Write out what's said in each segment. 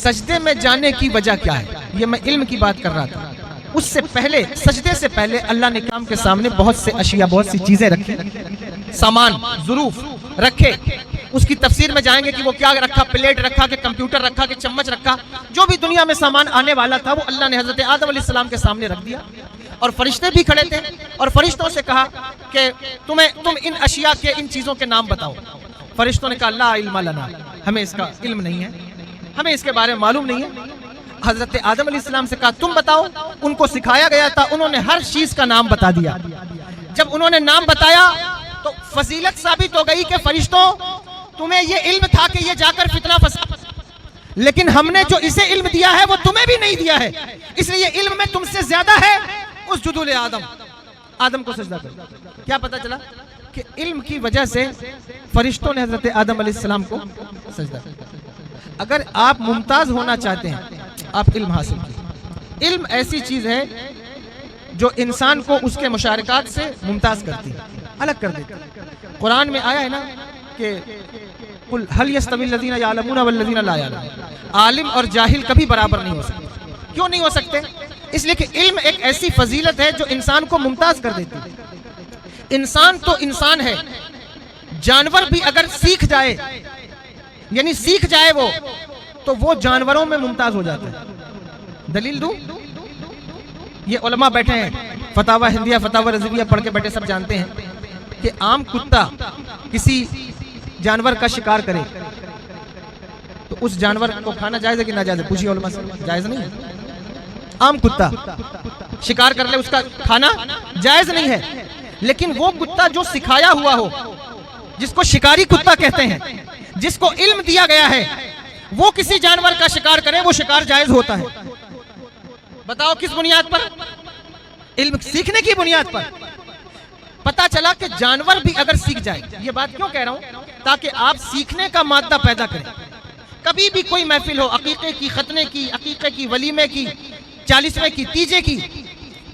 سجدے میں جانے کی وجہ کیا ہے؟ یہ میں علم کی بات کر رہا تھا. اس سے پہلے، سجدے سے پہلے اللہ نے کام کے سامنے بہت سے اشیاء، بہت سی چیزیں رکھی، سامان، ظروف رکھے. اس کی تفسیر میں جائیں گے کہ وہ کیا رکھا، پلیٹ رکھا کہ کمپیوٹر رکھا کہ چمچ رکھا، جو بھی دنیا میں سامان آنے والا تھا وہ اللہ نے حضرت آدم علیہ السلام کے سامنے رکھ دیا. اور فرشتے بھی کھڑے تھے اور فرشتوں سے کہا کہ تم ان اشیاء کے، ان چیزوں کے نام بتاؤ. فرشتوں نے کہا لا علم لنا، ہمیں اس کا علم نہیں ہے، ہمیں اس کے بارے میں معلوم نہیں ہے. حضرت آدم علیہ السلام سے کہا تم بتاؤ. ان کو سکھایا گیا تھا، انہوں نے ہر چیز کا نام بتا دیا. جب انہوں نے نام بتایا تو فضیلت ثابت ہو گئی کہ فرشتوں تمہیں یہ علم تھا کہ یہ جا کر فتنہ فساد، لیکن ہم نے جو اسے علم دیا ہے وہ تمہیں بھی نہیں دیا ہے، اس لیے یہ علم میں تم سے زیادہ ہے. اسجدوا لآدم، آدم کو سجدہ کرو. کیا پتا چلا کہ علم کی وجہ سے فرشتوں نے حضرت آدم علیہ السلام کو سجدہ کیا. اگر آپ ممتاز ہونا چاہتے ہیں، آپ علم حاصل کیجیے. علم ایسی چیز ہے جو انسان کو اس کے مشارکات سے ممتاز کرتی ہے، الگ کر دیتی ہے. قرآن میں آیا ہے نا کہ قل هل يستوي الذين يعلمون والذين لا يعلمون. عالم اور جاہل کبھی برابر نہیں ہو سکتے. کیوں نہیں ہو سکتے؟ اس لیے کہ علم ایک ایسی فضیلت ہے جو انسان کو ممتاز کر دیتی ہے. انسان تو انسان ہے، جانور بھی اگر سیکھ جائے، یعنی سیکھ جائے وہ، تو وہ جانوروں میں ممتاز ہو جاتا ہے. دلیل دوں؟ یہ علماء بیٹھے ہیں، فتاوی ہندیہ، فتاوی رضویہ پڑھ کے بیٹھے، سب جانتے ہیں کہ عام کتا کسی جانور کا شکار کرے تو اس جانور کو کھانا جائز ہے کہ ناجائز ہے؟ پوچھیے علماء سے. جائز نہیں ہے. عام کتا شکار کر لے، اس کا کھانا جائز نہیں ہے. لیکن وہ کتا جو سکھایا ہوا ہو، جس کو شکاری کتا کہتے ہیں، جس کو علم دیا گیا ہے، وہ کسی جانور کا شکار کرے، وہ شکار جائز ہوتا ہے. بتاؤ کس بنیاد پر؟ علم سیکھنے کی بنیاد پر. پتا چلا کہ جانور بھی اگر سیکھ جائے. یہ بات کیوں کہہ رہا ہوں؟ تاکہ آپ سیکھنے کا مادہ پیدا کریں. کبھی بھی کوئی محفل ہو، عقیقے کی، ختنے کی، عقیقے کی، ولیمے کی، 40ویں کی، تیجے کی،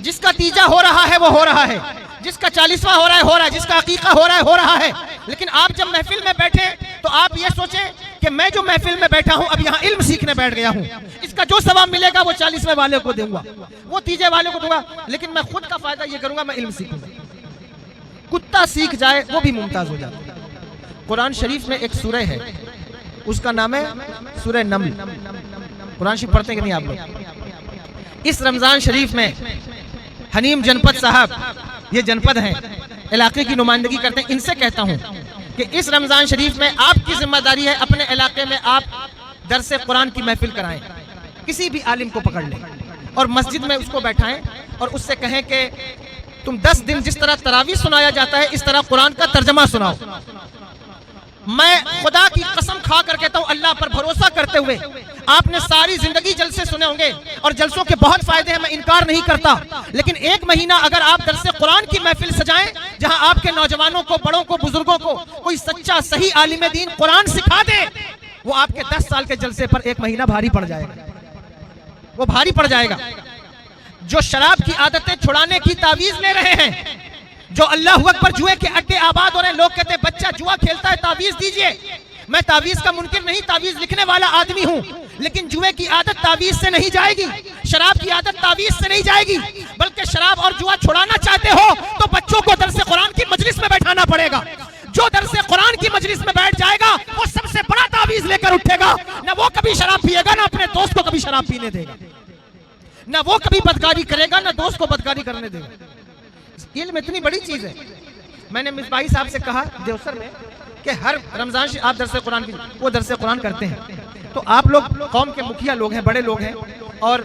جس کا تیجا ہو رہا ہے وہ ہو رہا ہے، جس کا 40واں ہو رہا ہے، جس کا عقیقہ ہو رہا ہے. لیکن آپ جب محفل میں بیٹھے تو آپ یہ سوچیں کہ میں جو محفل میں بیٹھا ہوں اب یہاں علم سیکھنے بیٹھ گیا ہوں، اس کا جو ثواب ملے گا وہ 40ویں والے کو دوں گا، وہ تیجے والے کو دوں گا، لیکن میں خود کا فائدہ یہ کروں گا، میں علم سیکھوں گا. کتا سیکھ جائے وہ بھی ممتاز ہو جاتا ہے. قرآن شریف میں ایک سورہ ہے، اس کا نام ہے سورہ نمل. قرآن شریف پڑھتے ہیں کہ نہیں آپ لوگ؟ اس رمضان شریف میں حنیم جنپد صاحب، یہ جنپد ہیں، علاقے کی نمائندگی کرتے ہیں، ان سے کہتا ہوں کہ اس رمضان شریف میں آپ کی ذمہ داری ہے اپنے علاقے میں آپ درس قرآن کی محفل کرائیں. کسی بھی عالم کو پکڑ لیں اور مسجد میں اس کو بیٹھائیں اور اس سے کہیں کہ تم 10 دن جس طرح تراویح سنایا جاتا ہے اس طرح قرآن کا ترجمہ سناؤ. میں خدا کی قسم کھا کر کہتا ہوں، اللہ پر بھروسہ کرتے ہوئے، آپ نے ساری زندگی جلسے سنے ہوں گے اور جلسوں کے بہت فائدے ہیں، میں انکار نہیں کرتا، لیکن ایک مہینہ اگر آپ درس قرآن کی محفل سجائیں جہاں آپ کے نوجوانوں کو، بڑوں کو، بزرگوں کو کوئی سچا صحیح عالم دین قرآن سکھا دے، وہ آپ کے 10 سال کے جلسے پر ایک مہینہ بھاری پڑ جائے گا. وہ بھاری پڑ جائے گا. جو شراب کی عادتیں چھڑانے کی تعویذ لے رہے ہیں، جو اللہ اکبر جوئے کے اڈے آباد ہو رہے ہیں، لوگ کہتے ہیں بچہ جوا کھیلتا ہے تعویذ دیجئے. میں تعویذ کا منکر نہیں، تعویذ لکھنے والا آدمی ہوں، لیکن جوئے کی عادت تعویذ سے نہیں جائے گی، شراب کی عادت تعویذ سے نہیں جائے گی، بلکہ شراب اور جوا چھڑانا چاہتے ہو تو بچوں کو درس قرآن کی مجلس میں بیٹھانا پڑے گا. جو درس قرآن کی مجلس میں بیٹھ جائے گا وہ سب سے بڑا تعویذ لے کر اٹھے گا. نہ وہ کبھی شراب پیے گا، نہ اپنے دوست کو کبھی شراب پینے دے گا، نہ وہ کبھی بدکاری کرے گا، نہ دوست کو بدکاری کرنے دے گا. علم اتنی بڑی چیز ہے. میں نے مصباحی صاحب سے کہا دیوسر میں کہ ہر رمضان آپ درس قرآن کی، وہ درس قرآن کرتے ہیں، تو آپ لوگ قوم کے مکھیا لوگ ہیں، بڑے لوگ ہیں اور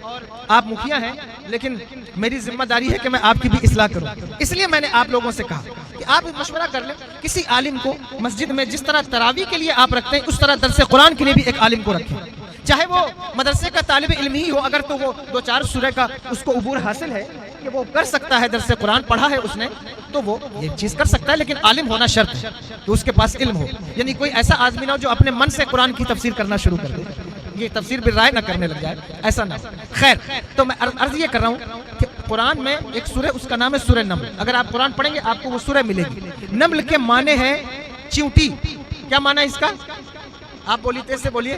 آپ مکھیا ہیں، لیکن میری ذمہ داری ہے کہ میں آپ کی بھی اصلاح کروں. اس لیے میں نے آپ لوگوں سے کہا کہ آپ مشورہ کر لیں، کسی عالم کو مسجد میں جس طرح تراویح کے لیے آپ رکھتے ہیں اس طرح درس قرآن کے لیے بھی ایک عالم کو رکھیں. چاہے وہ مدرسے کا طالب علم ہی ہو، اگر تو وہ 2-4 سورہ کا اس کو عبور حاصل ہے کہ وہ کر سکتا ہے، درس قرآن پڑھا ہے اس نے تو وہ یہ چیز کر سکتا ہے، لیکن عالم ہونا شرط ہے کہ اس کے پاس علم ہو. یعنی کوئی ایسا آدمی نہ ہو جو اپنے من سے قرآن کی تفسیر کرنا شروع کر دے، یہ تفسیر بالرائے نہ کرنے لگ جائے، ایسا نہ. خیر، تو میں عرض یہ کر رہا ہوں کہ قرآن میں ایک سورہ، اس کا نام ہے سورہ نمل. اگر آپ قرآن پڑھیں گے آپ کو وہ سورہ ملے گی. نمل کے معنی ہے چیونٹی. کیا معنی ہے اس کا؟ آپ بولیے، تیز سے بولیے.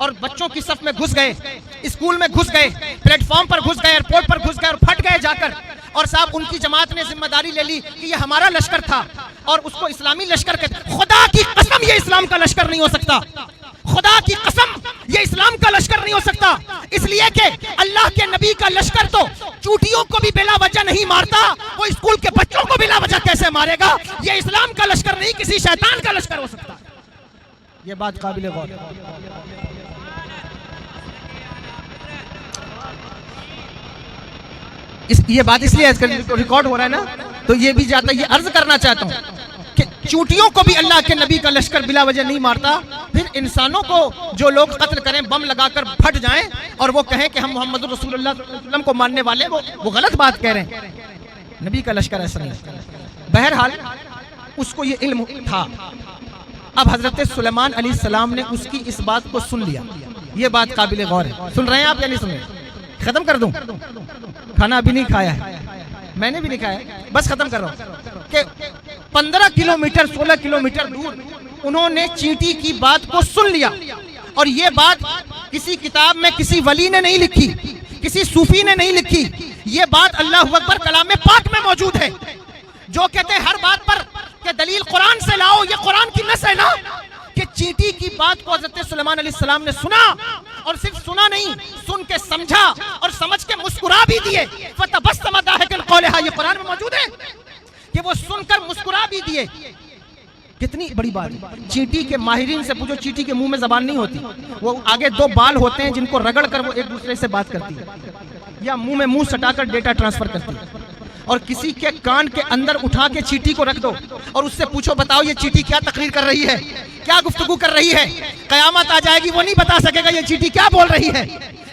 اور بچوں کی صف میں گھس گئے, اسکول میں گھس گئے, پلیٹ فارم پر گھس گئے, ایئرپورٹ پر گھس گئے اور پھٹ گئے جا کر, اور صاحب ان کی جماعت نے ذمہ داری لے لی کہ یہ ہمارا لشکر تھا اور اس کو اسلامی لشکر کہتے. خدا کی قسم یہ اسلام کا لشکر نہیں ہو سکتا, خدا کی قسم یہ اسلام کا لشکر نہیں ہو سکتا, اس لیے کہ اللہ کے نبی کا لشکر تو چوٹیوں کو بھی بلا وجہ نہیں مارتا, وہ اسکول کے بچوں کو بلا وجہ کیسے مارے گا؟ یہ اسلام کا لشکر نہیں, کسی شیطان کا لشکر ہو سکتا. یہ بات قابل غور ہے. یہ بات اس لیے ریکارڈ ہو رہا ہے نا, تو یہ بھی جاتا ہے, یہ عرض کرنا چاہتا ہوں کہ چوٹیوں کو بھی اللہ کے نبی کا لشکر بلا وجہ نہیں مارتا. پھر انسانوں کو جو لوگ قتل کریں, بم لگا کر پھٹ جائیں اور وہ کہیں کہ ہم محمد رسول اللہ صلی اللہ علیہ وسلم کو ماننے والے, وہ غلط بات کہہ رہے ہیں. نبی کا لشکر ایسا نہیں. بہرحال اس کو یہ علم تھا. اب حضرت سلیمان علیہ السلام نے اس کی اس بات کو سن لیا. یہ بات قابل غور ہے. سن رہے ہیں آپ یا نہیں سن رہے؟ ختم کر دوں, کھانا ابھی نہیں کھایا ہے, میں نے بھی نہیں کھایا, بس ختم کر رہا ہوں کہ 15 کلومیٹر 16 کلومیٹر دور انہوں نے چینٹی کی بات کو سن لیا. اور یہ بات کسی کتاب میں کسی ولی نے نہیں لکھی, کسی صوفی نے نہیں لکھی, یہ بات اللہ اکبر کلام پاک میں موجود ہے. جو کہتے ہیں ہر بات پر کہ دلیل قرآن سے لاؤ, یہ قرآن کی نص ہے نا, کہ چینٹی کی بات کو حضرت سلیمان علیہ السلام نے سنا, اور صرف سنا نہیں, سن کے سمجھا اور سمجھ کے مسکرا بھی دیے. فَتَبَسَّمَ ضَاحِكًا قَوْلِهَا, یہ قرآن میں موجود ہے کہ وہ سن کر مسکرا بھی دیے. کتنی بڑی بات ہے. چینٹی کے ماہرین سے پوچھو, چینٹی کے منہ میں زبان نہیں ہوتی, وہ آگے 2 بال ہوتے ہیں جن کو رگڑ کر وہ ایک دوسرے سے بات کرتی ہے, یا منہ میں منہ سٹا کر ڈیٹا ٹرانسفر کرتی ہے. اور کسی کے کان کے اندر اٹھا کے چینٹی کو رکھ دو اور اس سے پوچھو, بتاؤ یہ چینٹی کیا تقریر کر رہی ہے, کیا گفتگو کر رہی ہے؟ قیامت آ جائے گی, وہ نہیں بتا سکے گا یہ چینٹی کیا بول رہی ہے.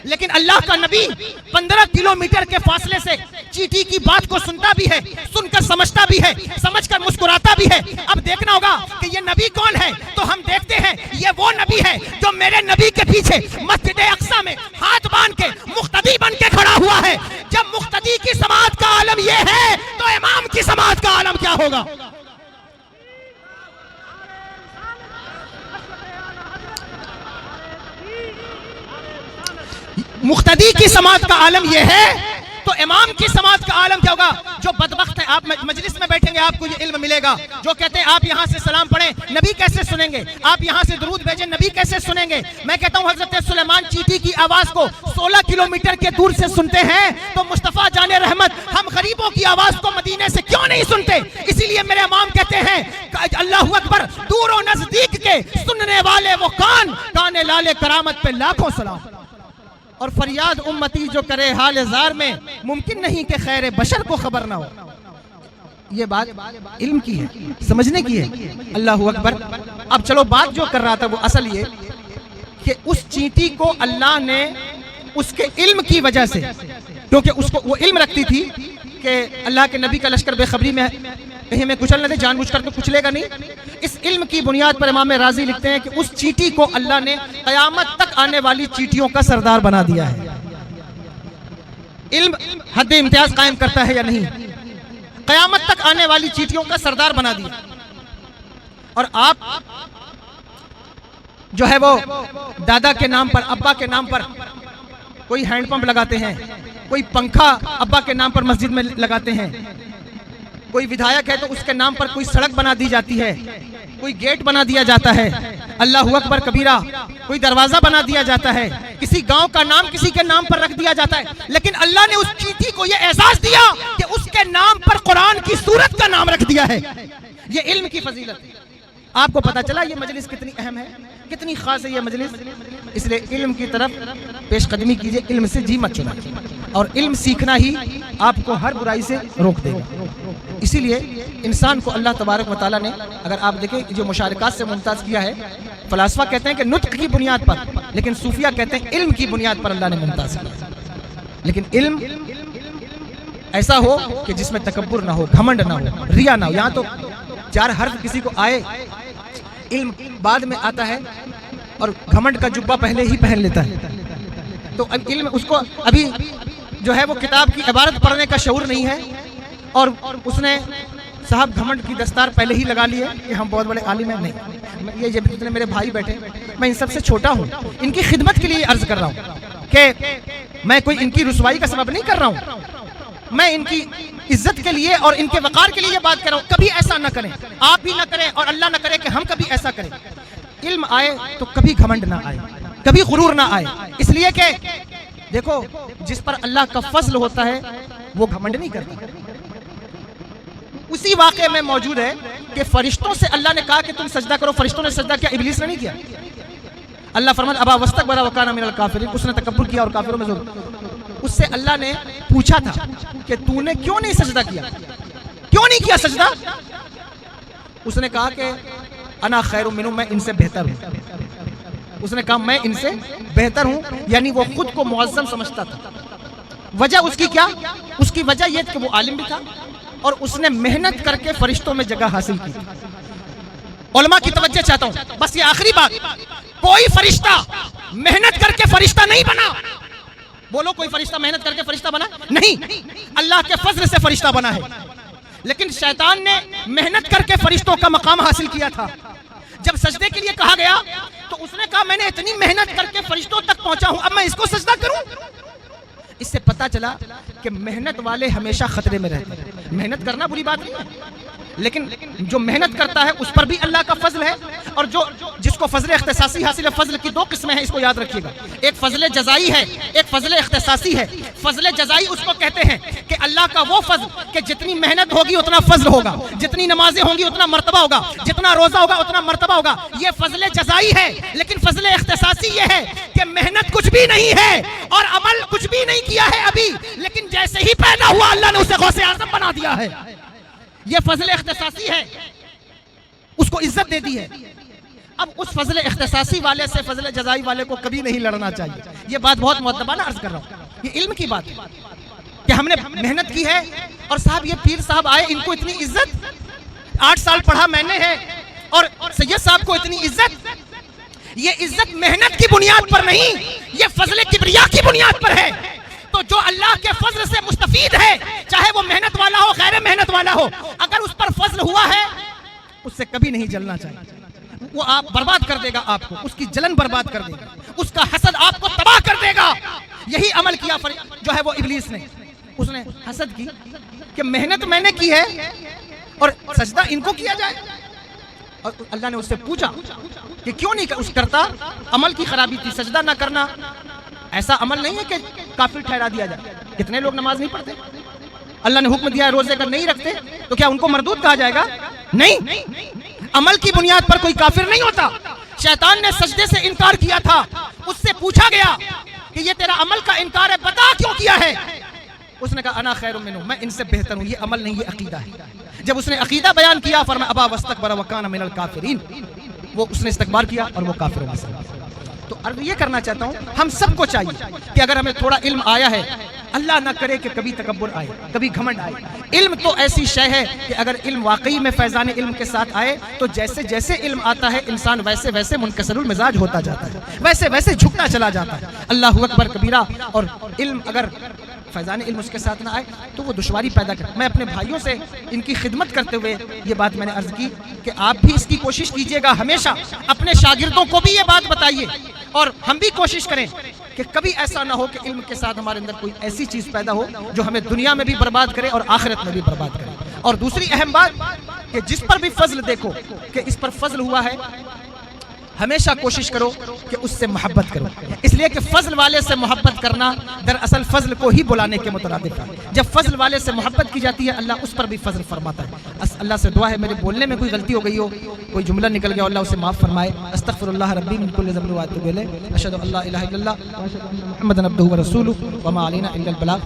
لیکن اللہ کا نبی 15 کلومیٹر کے فاصلے سے چینٹی کی بات کو سنتا بھی ہے, سن کر سمجھتا بھی ہے, سمجھ کر مسکراتا بھی ہے. اب دیکھنا ہوگا کہ یہ نبی کون ہے, تو ہم دیکھتے ہیں یہ وہ نبی ہے جو میرے نبی کے پیچھے مسجد اقصی میں ہاتھ باندھ کے مقتدی بن کے کھڑا ہوا ہے. جب مقتدی کی سماعت کا عالم یہ ہے تو امام کی سماعت کا عالم کیا ہوگا؟ مقتدی کی سماعت کا عالم یہ ہے تو امام کی سماعت کا عالم کیا ہوگا؟ جو بدبخت ہے, آپ مجلس میں بیٹھیں گے آپ کو یہ علم ملے گا, جو کہتے ہیں آپ یہاں سے سلام پڑھیں, نبی کیسے سنیں گے؟ آپ یہاں سے درود بھیجیں, نبی کیسے سنیں گے؟ میں کہتا ہوں حضرت سلیمان چینٹی کی آواز کو 16 کلومیٹر کے دور سے سنتے ہیں, تو مصطفیٰ جان رحمت ہم غریبوں کی آواز کو مدینے سے کیوں نہیں سنتے؟ اسی لیے میرے امام کہتے ہیں اللہ اکبر, دور و نزدیک کے سننے والے وہ کان لال کرامت پہ لاکھوں سلام. اور فریاد امتی جو کرے حال زار میں, ممکن نہیں کہ خیر بشر کو خبر نہ ہو. یہ بات علم کی ہے, سمجھنے کی ہے. اللہ اکبر. اب چلو بات جو کر رہا تھا وہ اصل یہ کہ اس چینٹی کو اللہ نے اس کے علم کی وجہ سے, کیونکہ اس کو وہ علم رکھتی تھی کہ اللہ کے نبی کا لشکر بے خبری میں کہیں میں کچل نہ دے, جان بوجھ کر تو کچلے گا نہیں. اس علم کی بنیاد پر امام رازی لکھتے ہیں کہ اس چینٹی کو اللہ نے قیامت تک آنے والی چینٹیوں کا سردار بنا دیا ہے. علم حد امتیاز قائم کرتا ہے یا نہیں؟ قیامت تک آنے والی چینٹیوں کا سردار بنا دیا. اور آپ جو ہے وہ دادا کے نام پر, ابا کے نام پر کوئی ہینڈ پمپ لگاتے ہیں, کوئی پنکھا ابا کے نام پر مسجد میں لگاتے ہیں, کوئی ودھایک ہے تو اس کے نام پر کوئی سڑک بنا دی جاتی ہے, کوئی گیٹ بنا دیا جاتا ہے, اللہ اکبر کبیرہ, کوئی دروازہ بنا دیا جاتا ہے, کسی گاؤں کا نام کسی کے نام پر رکھ دیا جاتا ہے. لیکن اللہ نے اس چینٹی کو یہ اعزاز دیا کہ اس کے نام پر قرآن کی سورت کا نام رکھ دیا ہے. یہ علم کی فضیلت ہے. آپ کو پتا چلا یہ مجلس کتنی اہم ہے, کتنی خاص ہے یہ مجلس. اس لیے علم کی طرف پیش قدمی کیجئے, علم سے جی مت چلائیے, اور علم سیکھنا ہی آپ کو ہر برائی سے روک دے گا. اسی لیے انسان کو اللہ تبارک و تعالیٰ نے, اگر آپ دیکھیں جو مشارکات سے ممتاز کیا ہے, فلاسفہ کہتے ہیں کہ نطق کی بنیاد پر, لیکن صوفیہ کہتے ہیں علم کی بنیاد پر اللہ نے ممتاز کیا. لیکن علم ایسا ہو کہ جس میں تکبر نہ ہو, گھمنڈ نہ ہو, ریا نہ ہو. یہاں تو 4 حرف کسی کو آئے, علم بعد میں آتا ہے, اور گھمنڈ کا جبہ پہلے ہی پہن لیتا ہے. تو علم اس کو ابھی جو ہے وہ کتاب کی عبارت پڑھنے کا شعور نہیں ہے, اور اس نے صاحب گھمنڈ کی دستار پہلے ہی لگا لی ہے کہ ہم بہت بڑے عالم ہیں. نہیں, یہ جتنے میرے بھائی بیٹھے میں ان سب سے چھوٹا ہوں, ان کی خدمت کے لیے عرض کر رہا ہوں کہ میں کوئی ان کی رسوائی کا سبب نہیں کر رہا ہوں, میں ان کی عزت کے لیے اور ان کے وقار کے لیے یہ بات کر رہا ہوں. کبھی ایسا نہ کریں, آپ بھی نہ کریں اور اللہ نہ کرے کہ ہم کبھی ایسا کریں. علم آئے تو کبھی گھمنڈ نہ آئے, کبھی غرور نہ آئے, اس لیے کہ دیکھو جس پر اللہ کا فضل ہوتا ہے وہ گھمنڈ نہیں کرتا. اسی واقعے میں موجود ہے کہ فرشتوں سے اللہ نے کہا کہ تم سجدہ کرو, فرشتوں نے سجدہ کیا, ابلیس نے نہیں کیا. اللہ فرماتا ابا واستکبر وکان من الکافرین, اس نے تکبر کیا اور کافروں میں ظلم. اس سے اللہ نے پوچھا تھا کہ تو نے کیوں نہیں سجدہ کیا, کیوں نہیں کیا سجدہ. اس نے کہا کہ انا خیر منہم, میں ان سے بہتر ہوں. اس نے کہا میں ان سے بہتر ہوں, یعنی وہ خود کو معظم سمجھتا تھا. وجہ اس کی کیا, اس کی وجہ یہ کہ وہ عالم بھی تھا اور اس نے محنت کر کے فرشتوں میں جگہ حاصل کی. علماء کی توجہ چاہتا ہوں, بس یہ آخری بات, کوئی فرشتہ محنت کر کے فرشتہ نہیں بنا. بولو کوئی فرشتہ محنت کر کے فرشتہ بنا نہیں, اللہ کے فضل سے فرشتہ بنا ہے. لیکن شیطان نے محنت کر کے فرشتوں کا مقام حاصل کیا تھا. جب سجدے کے لیے کہا گیا تو اس نے کہا میں نے اتنی محنت کر کے فرشتوں تک پہنچا ہوں, اب میں اس کو سجدہ کروں. اس سے پتا چلا کہ محنت والے ہمیشہ خطرے میں رہتے ہیں. محنت کرنا بری بات نہیں ہے, لیکن جو محنت کرتا ہے اس پر بھی اللہ کا فضل ہے. اور جس کو فضل اختصاصی حاصل ہے, فضل کی دو قسمیں ہیں, اس کو یاد رکھیے گا. ایک فضل جزائی ہے, ایک فضل اختصاصی ہے. فضل جزائی اس کو کہتے ہیں کہ اللہ کا وہ فضل کہ جتنی محنت ہوگی اتنا فضل ہوگا, جتنی نمازیں ہوں گی اتنا مرتبہ ہوگا, جتنا روزہ ہوگا اتنا مرتبہ ہوگا. یہ فضل جزائی ہے. لیکن فضل اختصاصی یہ ہے کہ محنت کچھ بھی نہیں ہے اور عمل کچھ بھی نہیں کیا ہے ابھی, لیکن جیسے ہی پیدا ہوا اللہ نے اسے غوث اعظم بنا دیا ہے. یہ فضل اختصاصی ہے, اس کو عزت دے دی ہے. اب اس فضل اختصاصی والے سے فضل جزائی والے کو کبھی نہیں لڑنا چاہیے. یہ بات بہت مؤدبانہ عرض کر رہا ہوں, یہ علم کی بات ہے کہ ہم نے محنت کی ہے. اور صاحب یہ پیر صاحب آئے, ان کو اتنی عزت, 8 سال پڑھا میں نے ہے, اور سید صاحب کو اتنی عزت. یہ عزت محنت کی بنیاد پر نہیں, یہ فضل کبریا کی بنیاد پر ہے. تو جو اللہ کے فضل سے مستفید ہے, چاہے وہ محنت والا ہو غیر محنت والا ہو, اگر اس پر فضل ہوا ہے اس سے کبھی نہیں جلنا چاہیے. وہ آپ برباد کر دے گا, آپ کو اس کی جلن برباد کر دے گا, اس کا حسد آپ کو تباہ کر دے گا. یہی عمل کیا جو ہے وہ ابلیس نے, اس نے حسد کی کہ محنت میں نے کی ہے اور سجدہ ان کو کیا جائے. اور اللہ نے اس سے پوچھا کہ کیوں نہیں کرتا, عمل کی خرابی تھی. سجدہ نہ کرنا ایسا عمل نہیں ہے کہ کافر ٹھہرا دیا جائے. کتنے لوگ نماز نہیں پڑھتے, اللہ نے حکم دیا ہے روزے اگر نہیں رکھتے تو کیا ان کو مردود کہا جائے گا؟ نہیں, عمل کی بنیاد پر کوئی کافر نہیں ہوتا. شیطان نے سجدے سے انکار کیا تھا, اس سے پوچھا گیا کہ یہ تیرا عمل کا انکار ہے, بتا کیوں کیا ہے. اس نے کہا انا خیر منہم, میں ان سے بہتر ہوں. یہ عمل نہیں, یہ عقیدہ ہے. جب اس نے عقیدہ بیان کیا فرمایا ابا واستکبر وکان من الکافرین, وہ اس نے استکبار کیا اور وہ کافروں میں سے. تو عرض یہ کرنا چاہتا ہوں, ہم سب کو چاہیے کہ اگر ہمیں تھوڑا علم آیا ہے, اللہ نہ کرے کہ کبھی تکبر آئے, کبھی گھمنڈ آئے. علم تو ایسی شے ہے کہ اگر علم واقعی میں فیضان علم کے ساتھ آئے تو جیسے جیسے علم آتا ہے انسان ویسے ویسے منکسر المزاج ہوتا جاتا ہے, ویسے ویسے جھکنا چلا جاتا ہے. اللہ اکبر کبیرہ. اور علم اگر فیضان علم اس کے ساتھ نہ آئے تو وہ دشواری پیدا کرے. میں اپنے بھائیوں سے ان کی خدمت کرتے ہوئے یہ بات میں نے عرض کی کہ آپ بھی اس کی کوشش کیجئے گا, ہمیشہ اپنے شاگردوں کو بھی یہ بات بتائیے, اور ہم بھی کوشش کریں کہ کبھی ایسا نہ ہو کہ علم کے ساتھ ہمارے اندر کوئی ایسی چیز پیدا ہو جو ہمیں دنیا میں بھی برباد کرے اور آخرت میں بھی برباد کرے. اور دوسری اہم بات کہ جس پر بھی فضل دیکھو کہ اس پر فضل ہوا ہے, ہمیشہ کوشش کرو کہ اس سے محبت کرو, اس لیے کہ فضل والے سے محبت کرنا دراصل فضل کو ہی بلانے کے مترادف ہے. جب فضل والے سے محبت کی جاتی ہے اللہ اس پر بھی فضل فرماتا ہے. اللہ سے دعا ہے میرے بولنے میں کوئی غلطی ہو گئی ہو, کوئی جملہ نکل گیا, اللہ اسے معاف فرمائے. استغفر اللہ ربی من کل ذنب واتوب الیہ, اشہد ان لا الہ الا اللہ واشہد ان محمدا عبدہ ورسولہ وما علینا الا البلاغ.